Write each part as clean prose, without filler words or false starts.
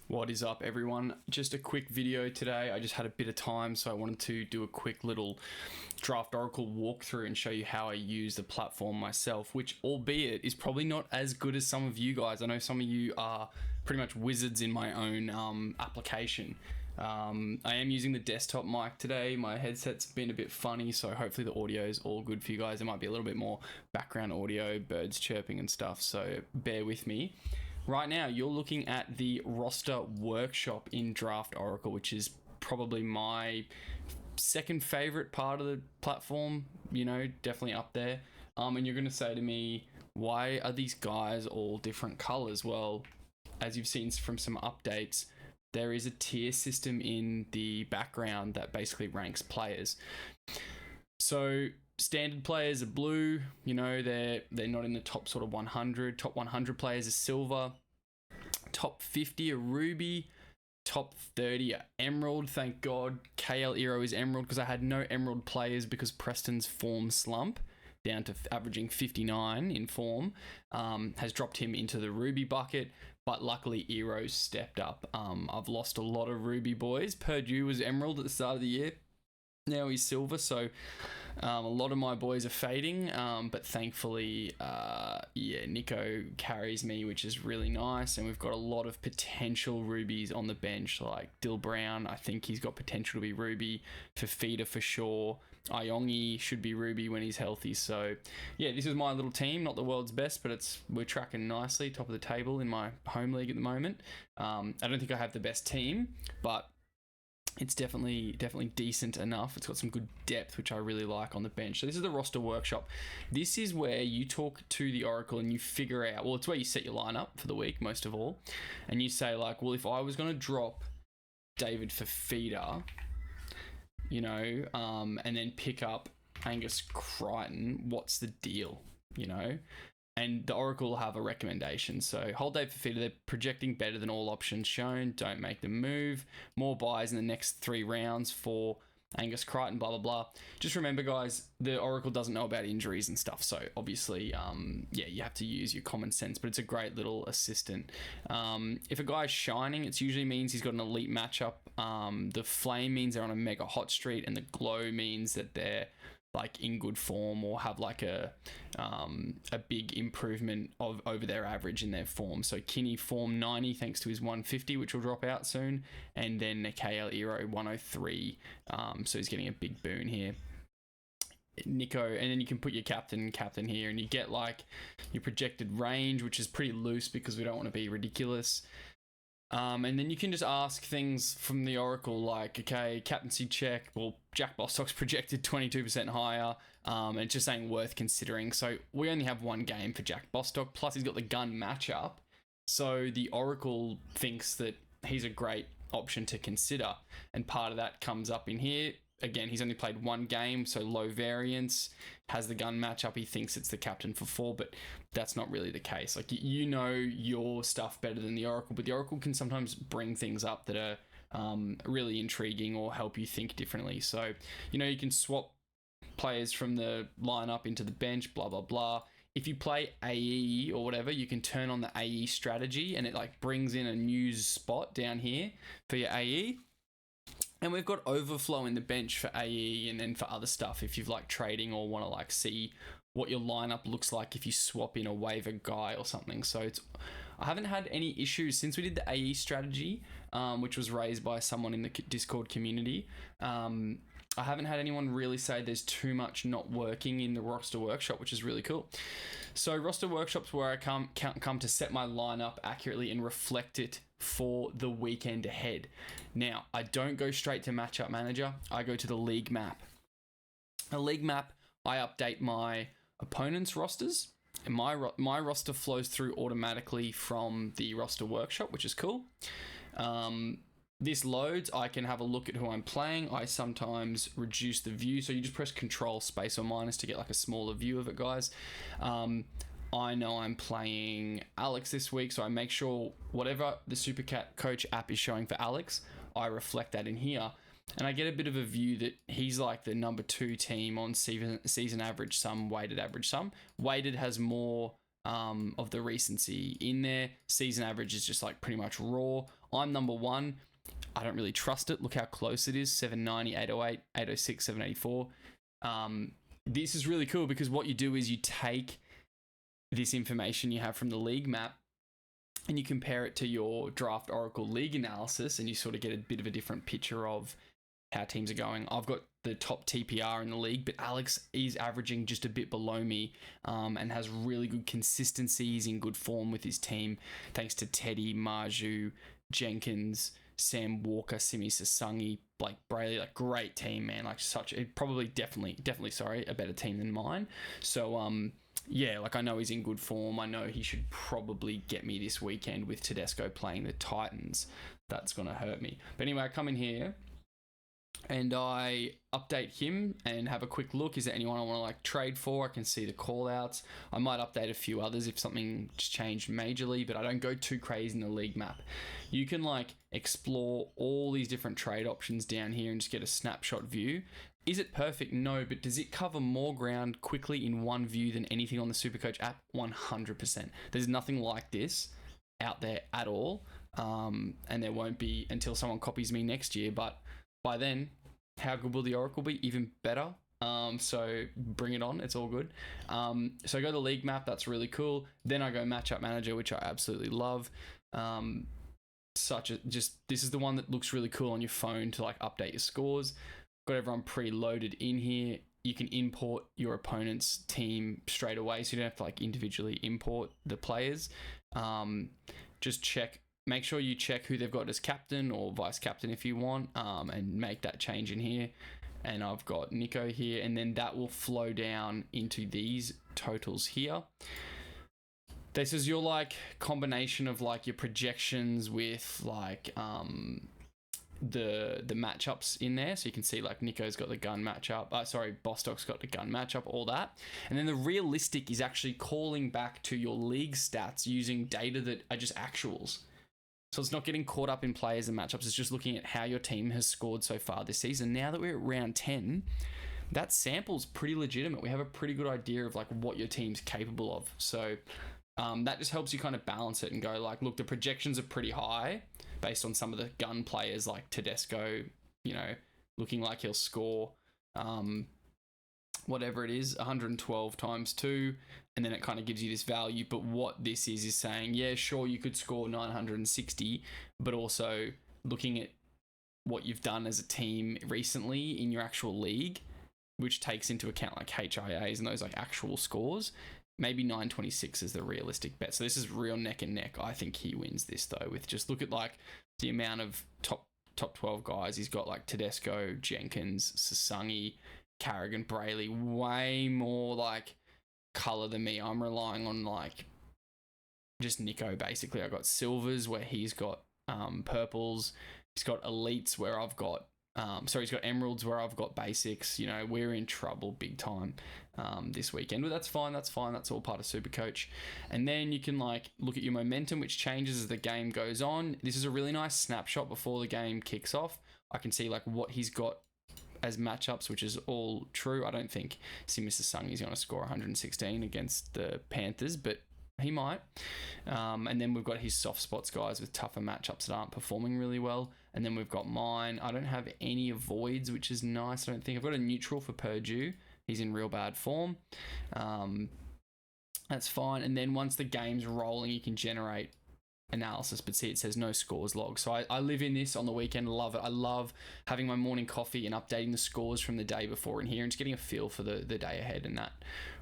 What is up, everyone? Just a quick video today. I just had a bit of time, so I wanted to do a quick little Draft Oracle walkthrough and show you how I use the platform myself, which albeit is probably not as good as some of you guys. I know some of you are pretty much wizards in my own application. I am using the desktop mic today. My headset's been a bit funny, so hopefully the audio is all good for you guys. There might be a little bit more background audio, birds chirping and stuff, so bear with me. Right now, you're looking at the roster workshop in Draft Oracle, which is probably my second favorite part of the platform, definitely up there. And you're going to say to me, why are these guys all different colors? Well, as you've seen from some updates, there is a tier system in the background that basically ranks players. So standard players are blue, they're not in the top sort of 100. Top 100 players are silver. Top 50 are ruby. Top 30 are emerald. Thank God KL Hero is emerald, because I had no emerald players because Preston's form slump down to averaging 59 in form has dropped him into the ruby bucket, but luckily Hero's stepped up. I've lost a lot of ruby boys. Purdue was emerald at the start of the year. Now he's silver, so a lot of my boys are fading, but thankfully, Nico carries me, which is really nice, and we've got a lot of potential rubies on the bench, like Dill Brown. I think he's got potential to be ruby. Fafita for sure. Iongi should be ruby when he's healthy. So yeah, this is my little team, not the world's best, but we're tracking nicely, top of the table in my home league at the moment. I don't think I have the best team, but it's definitely decent enough. It's got some good depth, which I really like on the bench. So this is the roster workshop. This is where you talk to the Oracle and you figure out, well, it's where you set your lineup for the week, most of all. And you say like, well, if I was going to drop David Fafita, and then pick up Angus Crichton, what's the deal, And the Oracle will have a recommendation. So hold Dave Fafita, they're projecting better than all options shown. Don't make the move. More buys in the next 3 rounds for Angus Crichton, blah, blah, blah. Just remember, guys, the Oracle doesn't know about injuries and stuff. So obviously, you have to use your common sense, but it's a great little assistant. If a guy's shining, it usually means he's got an elite matchup. The flame means they're on a mega hot streak, and the glow means that they're like in good form or have like a big improvement over their average in their form. So Kinney form 90 thanks to his 150, which will drop out soon, and then KL Hero 103, so he's getting a big boon here. Nico, and then you can put your captain here, and you get like your projected range, which is pretty loose because we don't want to be ridiculous. And then you can just ask things from the Oracle like, okay, captaincy check. Well, Jack Bostock's projected 22% higher. And it's just saying worth considering. So we only have one game for Jack Bostock. Plus he's got the gun matchup. So the Oracle thinks that he's a great option to consider. And part of that comes up in here. Again, he's only played 1 game, so low variance, has the gun matchup. He thinks it's the captain for 4, but that's not really the case. Like, you know your stuff better than the Oracle, but the Oracle can sometimes bring things up that are really intriguing or help you think differently. So, you can swap players from the lineup into the bench, blah, blah, blah. If you play AE or whatever, you can turn on the AE strategy, and it like brings in a news spot down here for your AE. And we've got overflow in the bench for AE and then for other stuff if you've like trading or want to like see what your lineup looks like if you swap in a waiver guy or something. So I haven't had any issues since we did the AE strategy, which was raised by someone in the Discord community. I haven't had anyone really say there's too much not working in the roster workshop, which is really cool. So roster workshop's where I come to set my lineup accurately and reflect it for the weekend ahead. Now, I don't go straight to matchup manager. I go to the league map. A league map, I update my opponent's rosters, and my roster flows through automatically from the roster workshop, which is cool. This loads, I can have a look at who I'm playing. I sometimes reduce the view, so you just press Control space or minus to get like a smaller view of it, guys. I know I'm playing Alex this week, so I make sure whatever the Supercoach app is showing for Alex, I reflect that in here. And I get a bit of a view that he's like the number 2 team on season average sum, weighted average sum. Weighted has more of the recency in there. Season average is just like pretty much raw. I'm number 1. I don't really trust it. Look how close it is. 790, 808, 806, 784. This is really cool because what you do is you take this information you have from the league map and you compare it to your Draft Oracle league analysis, and you sort of get a bit of a different picture of how teams are going. I've got the top TPR in the league, but Alex is averaging just a bit below me, and has really good consistency. He's in good form with his team, thanks to Teddy, Marju, Jenkins, Sam Walker, Simi Sasangi, Blake Brayley. Like, great team, man. Like, definitely, a better team than mine. So, yeah, like, I know he's in good form. I know he should probably get me this weekend with Tedesco playing the Titans. That's going to hurt me. But anyway, I come in here and I update him and have a quick look. Is there anyone I want to like trade for? I can see the call outs. I might update a few others if something's changed majorly, but I don't go too crazy in the league map. You can like explore all these different trade options down here and just get a snapshot view. Is it perfect? No, but does it cover more ground quickly in one view than anything on the Supercoach app? 100%. There's nothing like this out there at all, and there won't be until someone copies me next year, but by then, how good will the Oracle be? Even better. So bring it on. It's all good. So I go to the league map. That's really cool. Then I go matchup manager, which I absolutely love. This is the one that looks really cool on your phone to like update your scores. Got everyone preloaded in here. You can import your opponent's team straight away, so you don't have to like individually import the players. Just check. Make sure you check who they've got as captain or vice captain if you want, and make that change in here. And I've got Nico here, and then that will flow down into these totals here. This is your like combination of like your projections with like the matchups in there. So you can see like Nico's got the gun matchup. Bostock's got the gun matchup, all that. And then the realistic is actually calling back to your league stats using data that are just actuals. So it's not getting caught up in players and matchups. It's just looking at how your team has scored so far this season. Now that we're at round 10, that sample's pretty legitimate. We have a pretty good idea of like what your team's capable of. So that just helps you kind of balance it and go like, look, the projections are pretty high based on some of the gun players like Tedesco, you know, looking like he'll score whatever it is, 112 times 2, and then it kind of gives you this value. But what this is saying, yeah, sure, you could score 960, but also looking at what you've done as a team recently in your actual league, which takes into account like HIAs and those like actual scores, maybe 926 is the realistic bet. So this is real neck and neck. I think he wins this though, with just look at like the amount of top 12 guys. He's got like Tedesco, Jenkins, Sasangi, Carrigan, Brayley, way more like color than me. I'm relying on like just Nico basically. I got silvers where he's got purples. He's got elites where I've got he's got emeralds where I've got basics. You know, we're in trouble big time this weekend, but that's fine. That's all part of Supercoach. And then you can like look at your momentum, which changes as the game goes on. This is a really nice snapshot before the game kicks off. I can see like what he's got as matchups, which is all true. I don't think Simi Sasangi is going to score 116 against the Panthers, but he might. And then we've got his soft spots guys with tougher matchups that aren't performing really well. And then we've got mine. I don't have any avoids, which is nice. I don't think I've got a neutral for Purdue. He's in real bad form. That's fine. And then once the game's rolling, you can generate analysis, but see it says no scores log. So I live in this on the weekend. Love it. I love having my morning coffee and updating the scores from the day before in here and just getting a feel for the day ahead in that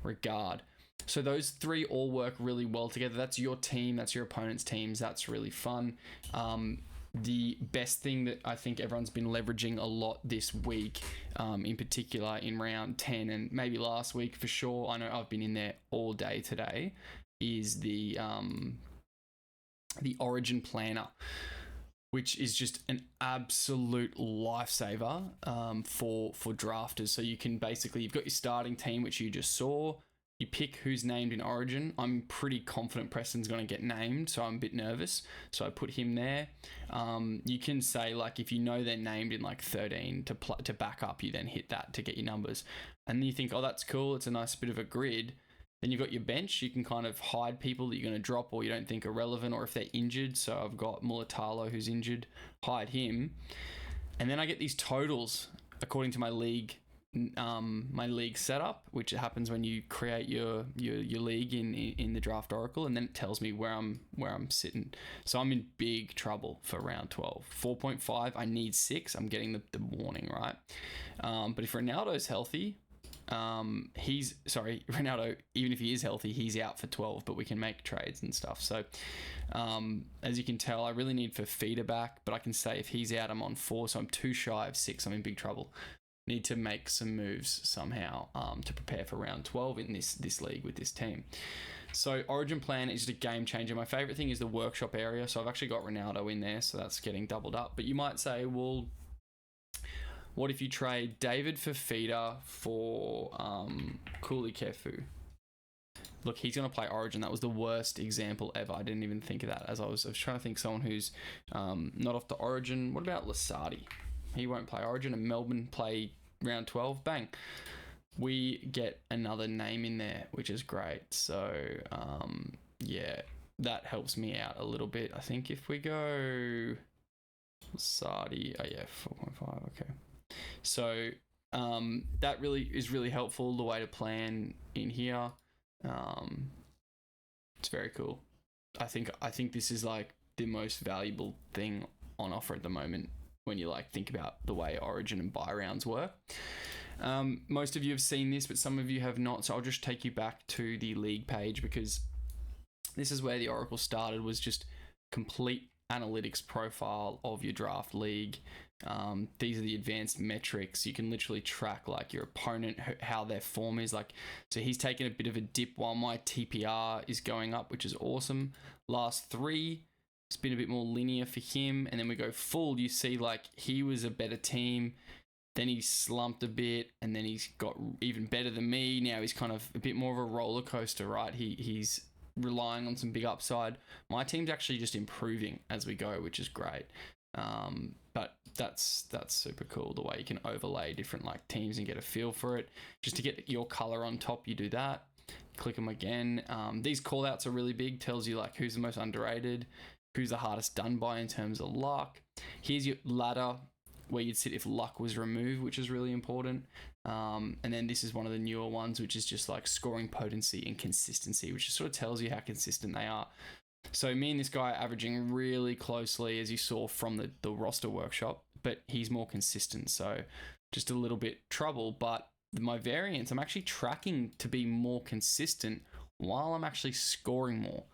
regard. So those three all work really well together. That's your team, that's your opponent's teams. That's really fun. The best thing that I think everyone's been leveraging a lot this week, in particular in round 10 and maybe last week for sure, I know I've been in there all day today, is the Origin Planner, which is just an absolute lifesaver for drafters. So you can basically, you've got your starting team, which you just saw. You pick who's named in Origin. I'm pretty confident Preston's going to get named, so I'm a bit nervous. So I put him there. You can say, like, if you know they're named in, like, 13 to back up, you then hit that to get your numbers. And you think, oh, that's cool. It's a nice bit of a grid. Then you've got your bench. You can kind of hide people that you're going to drop or you don't think are relevant, or if they're injured. So I've got Mulatalo who's injured, hide him. And then I get these totals according to my league setup, which happens when you create your league in the Draft Oracle, and then it tells me where I'm sitting. So I'm in big trouble for round 12. 4.5, I need 6. I'm getting the warning, right? But if Ronaldo's healthy, Ronaldo, even if he is healthy, he's out for 12, but we can make trades and stuff. So as you can tell, I really need Fafita back, but I can say if he's out, I'm on 4, so I'm too shy of 6. I'm in big trouble. Need to make some moves somehow to prepare for round 12 in this league with this team. So Origin plan is just a game changer. My favorite thing is the workshop area. So I've actually got Ronaldo in there, so that's getting doubled up. But you might say, well, what if you trade David Fafita for Kuli Kefu? Look, he's going to play Origin. That was the worst example ever. I didn't even think of that as I was trying to think someone who's not off the Origin. What about Lasardi? He won't play Origin, and Melbourne play round 12. Bang. We get another name in there, which is great. So, yeah, that helps me out a little bit. I think if we go Lasardi, 4.5, okay. So, that really is really helpful, the way to plan in here. It's very cool. I think this is like the most valuable thing on offer at the moment when you like think about the way Origin and buy rounds work. Most of you have seen this, but some of you have not. So I'll just take you back to the league page, because this is where the Oracle started, was just complete analytics profile of your draft league. These are the advanced metrics. You can literally track like your opponent, how their form is like. So he's taken a bit of a dip while my TPR is going up, which is awesome. Last 3, it's been a bit more linear for him. And then we go full, you see like he was a better team. Then he slumped a bit, and then he's got even better than me. Now he's kind of a bit more of a roller coaster, right? He's relying on some big upside. My team's actually just improving as we go, which is great. But that's super cool, the way you can overlay different like teams and get a feel for it. Just to get your color on top, you do that. Click them again. These call outs are really big. Tells you like who's the most underrated, who's the hardest done by in terms of luck. Here's your ladder where you'd sit if luck was removed, which is really important. And then this is one of the newer ones, which is just like scoring potency and consistency, which just sort of tells you how consistent they are. So me and this guy are averaging really closely, as you saw from the roster workshop, but he's more consistent. So just a little bit trouble, but my variance, I'm actually tracking to be more consistent while I'm actually scoring more.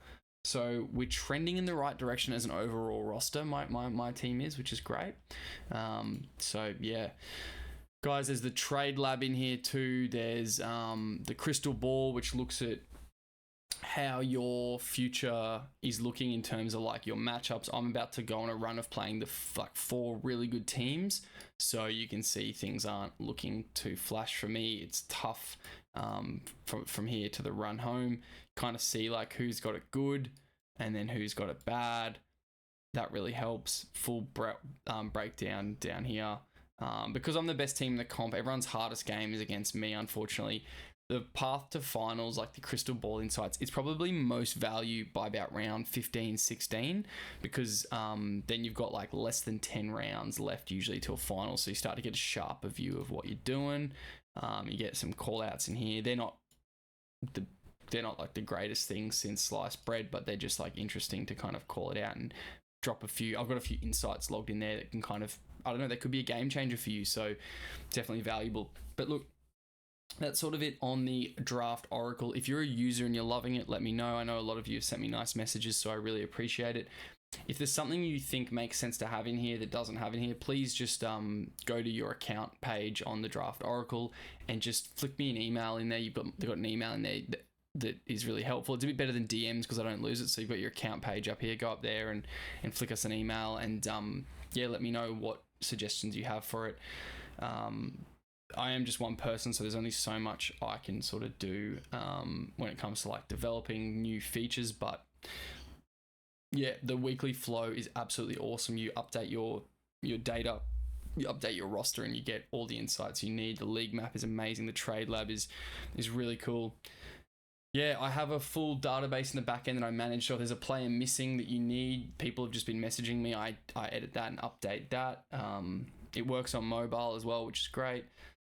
So we're trending in the right direction as an overall roster. My team is, which is great. So yeah, guys, there's the trade lab in here too. There's the crystal ball, which looks at how your future is looking in terms of like your matchups. I'm about to go on a run of playing the 4 really good teams, so you can see things aren't looking too flash for me. It's tough from here to the run home. Kind of see like who's got it good and then who's got it bad. That really helps. Full breakdown down here. Because I'm the best team in the comp, everyone's hardest game is against me, unfortunately. The path to finals, like the crystal ball insights, it's probably most value by about round 15, 16, because then you've got like less than 10 rounds left usually till final. So you start to get a sharper view of what you're doing. You get some call outs in here. They're not like the greatest things since sliced bread, but they're just like interesting to kind of call it out and drop a few. I've got a few insights logged in there that can kind of, I don't know, that could be a game changer for you. So definitely valuable. But look, that's sort of it on the Draft Oracle. If you're a user and you're loving it, let me know. I know a lot of you have sent me nice messages, so I really appreciate it. If there's something you think makes sense to have in here that doesn't have in here, please just go to your account page on the Draft Oracle and just flick me an email in there. They've got an email in there that is really helpful. It's a bit better than DMs because I don't lose it. So you've got your account page up here. Go up there and flick us an email and yeah, let me know what suggestions you have for it. I am just one person, so there's only so much I can sort of do when it comes to like developing new features. But yeah, the weekly flow is absolutely awesome. You update your data, you update your roster, and you get all the insights you need. The league map is amazing. The trade lab is really cool. Yeah, I have a full database in the back end that I manage. So if there's a player missing that you need, people have just been messaging me. I edit that and update that. It works on mobile as well, which is great.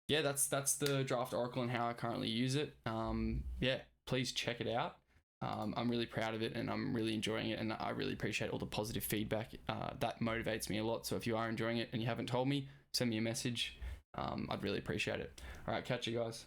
Yeah, that's the Draft Oracle and how I currently use it. Yeah, please check it out. I'm really proud of it and I'm really enjoying it, and I really appreciate all the positive feedback. That motivates me a lot. So if you are enjoying it and you haven't told me, send me a message. I'd really appreciate it. All right, catch you guys.